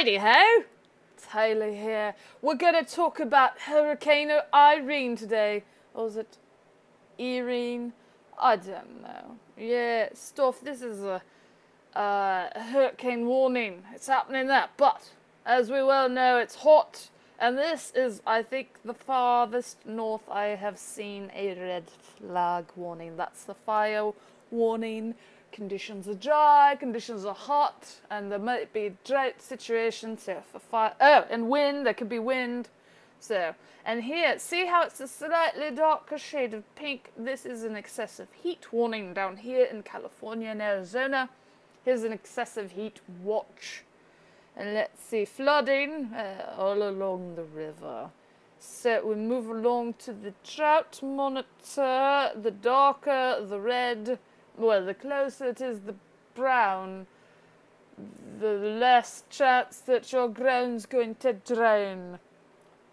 Righty ho! Taylor here. We're gonna talk about Hurricane Irene today. Or is it Irene? I don't know. Yeah, stuff. This is a hurricane warning. It's happening there. But, as we well know, it's hot. And this is, I think, the farthest north I have seen a red flag warning. That's the fire warning. Conditions are dry, conditions are hot, and there might be a drought situation, so for fire... Oh, and wind, there could be wind. So, and here, see how it's a slightly darker shade of pink? This is an excessive heat warning down here in California and Arizona. Here's an excessive heat watch. And let's see, flooding all along the river. So we move along to the drought monitor. The darker the red, well, the closer it is the brown, the less chance that your ground's going to drown.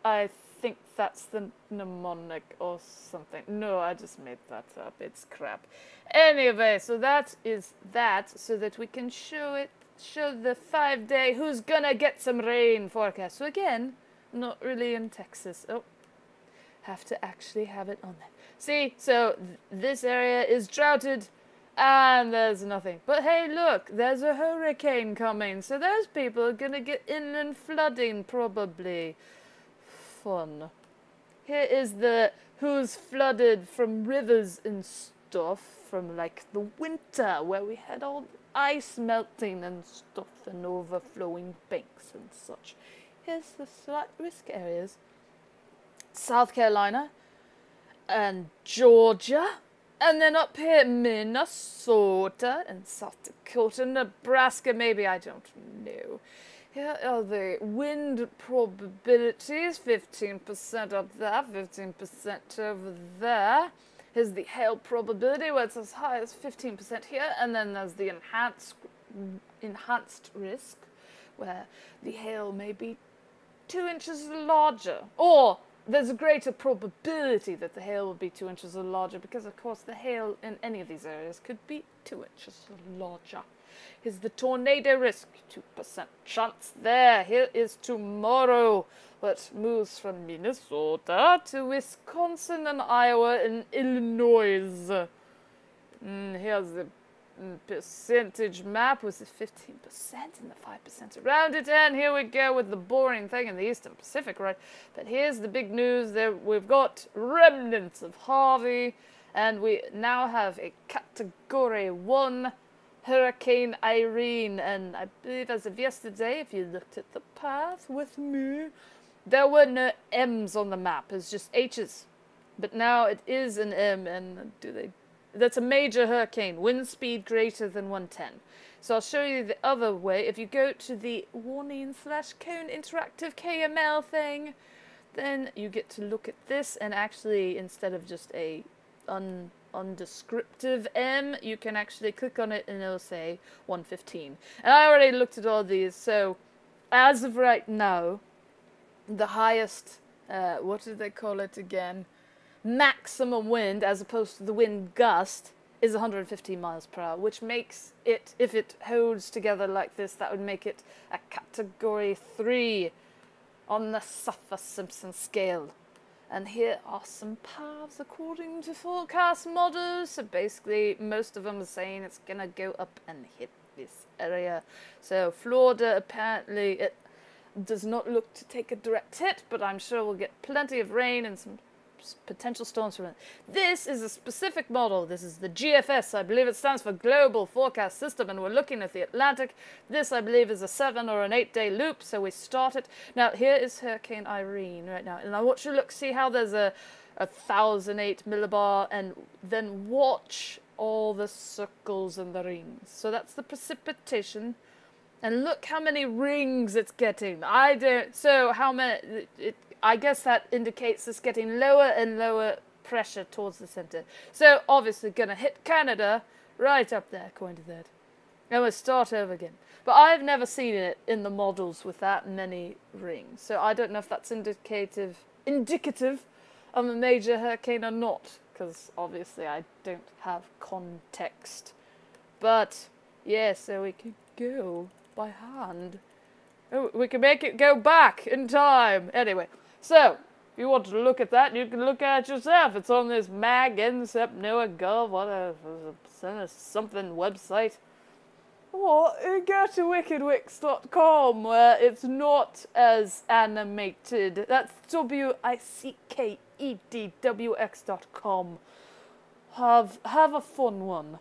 I think that's the mnemonic or something. No, I just made that up. It's crap. Anyway, so that is that, so that we can show the 5-day who's gonna get some rain forecast. So again, not really in Texas. Oh, have to actually have it on there. See, so this area is droughted and there's nothing. But hey, look, there's a hurricane coming. So those people are gonna get inland flooding probably. Fun. Here is the who's flooded from rivers and stuff from like the winter where we had all ice melting and stuff and overflowing banks and such. Here's the slight risk areas. South Carolina and Georgia. And then up here, Minnesota and South Dakota, Nebraska, maybe, I don't know. Here are the wind probabilities, 15% up there, 15% over there. Here's the hail probability, where it's as high as 15% here, and then there's the enhanced risk, where the hail may be 2 inches larger, or there's a greater probability that the hail will be 2 inches or larger, because of course the hail in any of these areas could be 2 inches larger. Here's the tornado risk, 2% chance there. Here is tomorrow, what moves from Minnesota to Wisconsin and Iowa and Illinois. Here's the percentage map with the 15% and the 5% around it. And here we go with the boring thing in the Eastern Pacific, right? But here's the big news. There we've got remnants of Harvey, and we now have a Category 1 Hurricane Irene. And I believe as of yesterday, if you looked at the path with me, there were no M's on the map. It's just H's. But now it is an M, and that's a major hurricane, wind speed greater than 110. So I'll show you the other way. If you go to the warning/cone interactive KML thing, then you get to look at this, and actually instead of just a undescriptive M, you can actually click on it and it'll say 115. And I already looked at all these, so as of right now, the highest, what did they call it again? Maximum wind, as opposed to the wind gust, is 115 miles per hour, which makes it, if it holds together like this, that would make it a Category 3 on the Saffir-Simpson scale. And here are some paths according to forecast models. So basically, most of them are saying it's gonna go up and hit this area. So Florida, apparently, it does not look to take a direct hit, but I'm sure we'll get plenty of rain and some potential storms from it. This is a specific model. This is the GFS. I believe it stands for Global Forecast System, and we're looking at the Atlantic. This, I believe, is a 7 or an 8 day loop, so we start it. Now, here is Hurricane Irene right now, and I want you to look, see how there's a 1008 millibar, and then watch all the circles and the rings. So that's the precipitation, and look how many rings it's getting. So how many... I guess that indicates it's getting lower and lower pressure towards the center. So, obviously, gonna hit Canada right up there, according to that. And we'll start over again. But I've never seen it in the models with that many rings. So I don't know if that's indicative of a major hurricane or not. Because, obviously, I don't have context. But, yeah, so we can go by hand. We can make it go back in time. Anyway, so if you want to look at that, you can look at it yourself. It's on this mag, NSEP, whatever, something website. Or go to wickedwix.com where it's not as animated. That's wickedwx.com. Have a fun one.